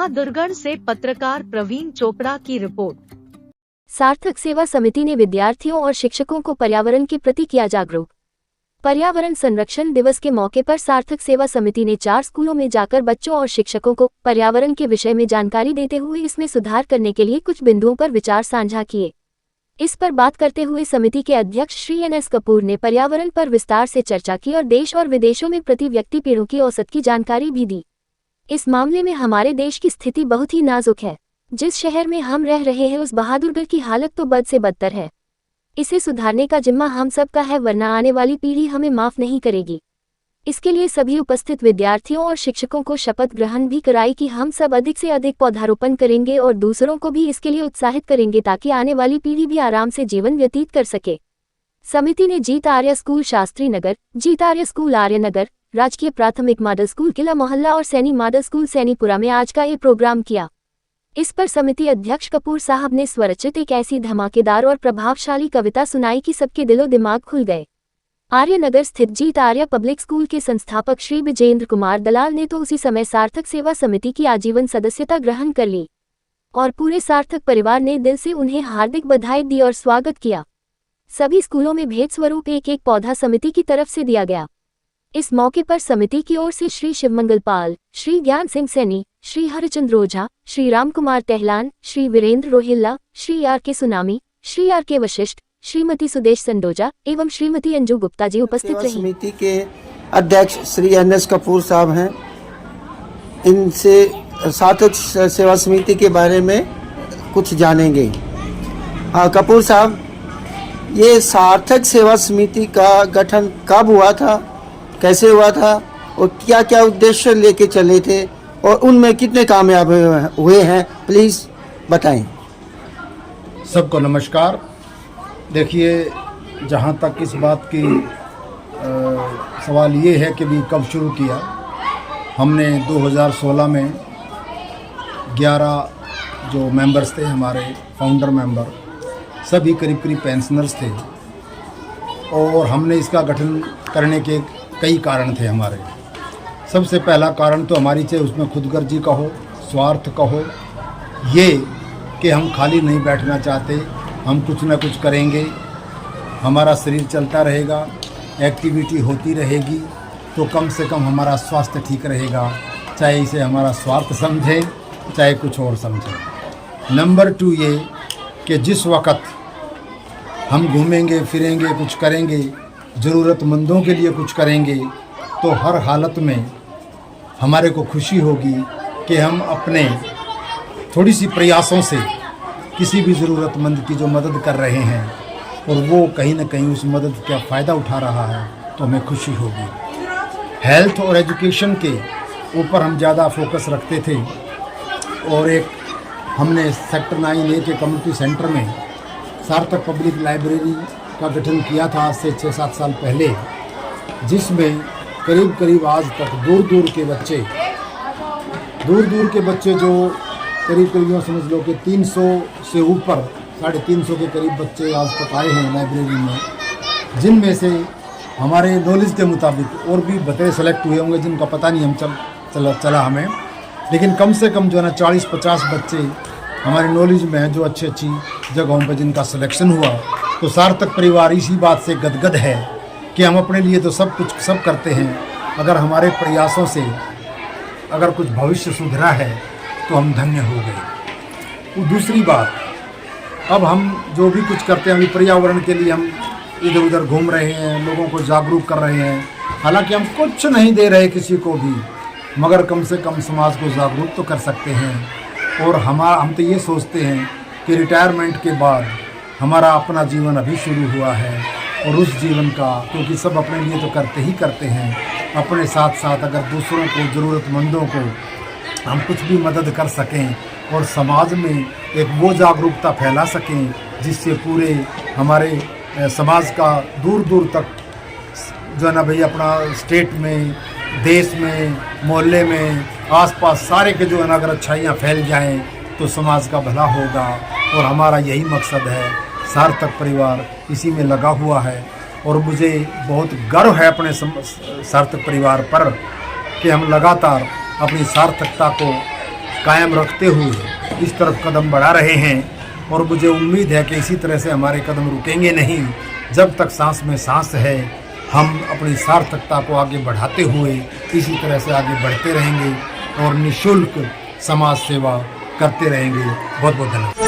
महादुर्गढ़ से पत्रकार प्रवीण चोपड़ा की रिपोर्ट। सार्थक सेवा समिति ने विद्यार्थियों और शिक्षकों को पर्यावरण के प्रति किया जागरूक। पर्यावरण संरक्षण दिवस के मौके पर सार्थक सेवा समिति ने 4 स्कूलों में जाकर बच्चों और शिक्षकों को पर्यावरण के विषय में जानकारी देते हुए इसमें सुधार करने के लिए कुछ बिंदुओं पर विचार साझा किए। इस पर बात करते हुए समिति के अध्यक्ष श्री NS कपूर ने पर्यावरण पर विस्तार से चर्चा की और देश और विदेशों में प्रति व्यक्ति पेड़ों की औसत की जानकारी भी दी। इस मामले में हमारे देश की स्थिति बहुत ही नाजुक है। जिस शहर में हम रह रहे हैं उस बहादुरगढ़ की हालत तो बद से बदतर है। इसे सुधारने का जिम्मा हम सब का है, वरना आने वाली पीढ़ी हमें माफ नहीं करेगी। इसके लिए सभी उपस्थित विद्यार्थियों और शिक्षकों को शपथ ग्रहण भी कराई कि हम सब अधिक से अधिक पौधारोपण करेंगे और दूसरों को भी इसके लिए उत्साहित करेंगे ताकि आने वाली पीढ़ी भी आराम से जीवन व्यतीत कर सके। समिति ने जीत आर्य स्कूल शास्त्री नगर, जीत आर्य स्कूल आर्य नगर, राजकीय प्राथमिक मॉडल स्कूल किला मोहल्ला और सैनी मॉडल स्कूल सैनीपुरा में आज का ये प्रोग्राम किया। इस पर समिति अध्यक्ष कपूर साहब ने स्वरचित एक ऐसी धमाकेदार और प्रभावशाली कविता सुनाई कि सबके दिलो दिमाग खुल गए। आर्यनगर स्थित जीत आर्य पब्लिक स्कूल के संस्थापक श्री विजेंद्र कुमार दलाल ने तो उसी समय सार्थक सेवा समिति की आजीवन सदस्यता ग्रहण कर ली और पूरे सार्थक परिवार ने दिल से उन्हें हार्दिक बधाई दी और स्वागत किया। सभी स्कूलों में भेंट स्वरूप एक पौधा समिति की तरफ से दिया गया। इस मौके पर समिति की ओर से श्री शिवमंगल पाल, श्री ज्ञान सिंह सैनी, श्री हरिचंद्र ओझा, श्री राम कुमार टहलान, श्री वीरेंद्र रोहिल्ला, श्री RK सुनामी, श्री RK वशिष्ठ, श्रीमती सुदेश संडोजा एवं श्रीमती अंजू गुप्ता जी उपस्थित रही। समिति के अध्यक्ष श्री NS कपूर साहब हैं। इनसे सार्थक सेवा समिति के बारे में कुछ जानेंगे। हाँ कपूर साहब, ये सार्थक सेवा समिति का गठन कब हुआ था, कैसे हुआ था और क्या क्या उद्देश्य लेके चले थे और उनमें कितने कामयाब हुए हैं, प्लीज़ बताएं। सबको नमस्कार। देखिए, जहाँ तक इस बात की सवाल ये है कि भी कब शुरू किया, हमने 2016 में 11 जो मेंबर्स थे हमारे फाउंडर मेंबर, सभी करीब करीब पेंशनर्स थे और हमने इसका गठन करने के कई कारण थे हमारे। सबसे पहला कारण तो हमारी चाहे उसमें खुदगर्जी का हो, स्वार्थ का हो, ये कि हम खाली नहीं बैठना चाहते, हम कुछ ना कुछ करेंगे, हमारा शरीर चलता रहेगा, एक्टिविटी होती रहेगी तो कम से कम हमारा स्वास्थ्य ठीक रहेगा, चाहे इसे हमारा स्वार्थ समझें चाहे कुछ और समझें। नंबर 2 ये कि जिस वक़्त हम घूमेंगे फिरेंगे, कुछ करेंगे, ज़रूरतमंदों के लिए कुछ करेंगे तो हर हालत में हमारे को खुशी होगी कि हम अपने थोड़ी सी प्रयासों से किसी भी ज़रूरतमंद की जो मदद कर रहे हैं और वो कहीं ना कहीं उस मदद का फ़ायदा उठा रहा है तो हमें खुशी होगी। हेल्थ और एजुकेशन के ऊपर हम ज़्यादा फोकस रखते थे और एक हमने सेक्टर 9A के कम्युनिटी सेंटर में सार्थक पब्लिक लाइब्रेरी का गठन किया था आज से 6-7 साल पहले, जिसमें करीब करीब आज तक दूर दूर के बच्चे जो करीब करीब समझ लो कि 300 से ऊपर 350 के करीब बच्चे आज तक आए हैं लाइब्रेरी में, जिनमें से हमारे नॉलेज के मुताबिक और भी बतरे सेलेक्ट हुए होंगे जिनका पता नहीं हम चला हमें, लेकिन कम से कम जो है ना 40-50 बच्चे हमारे नॉलेज में हैं जो अच्छी जगहों पर जिनका सिलेक्शन हुआ। तो सार्थक परिवार इसी बात से गदगद है कि हम अपने लिए तो सब करते हैं, अगर हमारे प्रयासों से अगर कुछ भविष्य सुधरा है तो हम धन्य हो गए। दूसरी बात, अब हम जो भी कुछ करते हैं अभी पर्यावरण के लिए हम इधर उधर घूम रहे हैं, लोगों को जागरूक कर रहे हैं, हालांकि हम कुछ नहीं दे रहे किसी को भी, मगर कम से कम समाज को जागरूक तो कर सकते हैं। और हम तो ये सोचते हैं कि रिटायरमेंट के बाद हमारा अपना जीवन अभी शुरू हुआ है और उस जीवन का, क्योंकि सब अपने लिए तो करते ही करते हैं, अपने साथ साथ अगर दूसरों को, ज़रूरतमंदों को हम कुछ भी मदद कर सकें और समाज में एक वो जागरूकता फैला सकें जिससे पूरे हमारे समाज का दूर दूर तक जो है ना भाई अपना स्टेट में, देश में, मोहल्ले में, आसपास सारे के जो है ना अगर अच्छाइयाँ फैल जाएं तो समाज का भला होगा और हमारा यही मकसद है। सार्थक परिवार इसी में लगा हुआ है और मुझे बहुत गर्व है अपने सार्थक परिवार पर कि हम लगातार अपनी सार्थकता को कायम रखते हुए इस तरफ कदम बढ़ा रहे हैं और मुझे उम्मीद है कि इसी तरह से हमारे कदम रुकेंगे नहीं। जब तक सांस में सांस है हम अपनी सार्थकता को आगे बढ़ाते हुए इसी तरह से आगे बढ़ते रहेंगे और निःशुल्क समाज सेवा करते रहेंगे। बहुत बहुत धन्यवाद।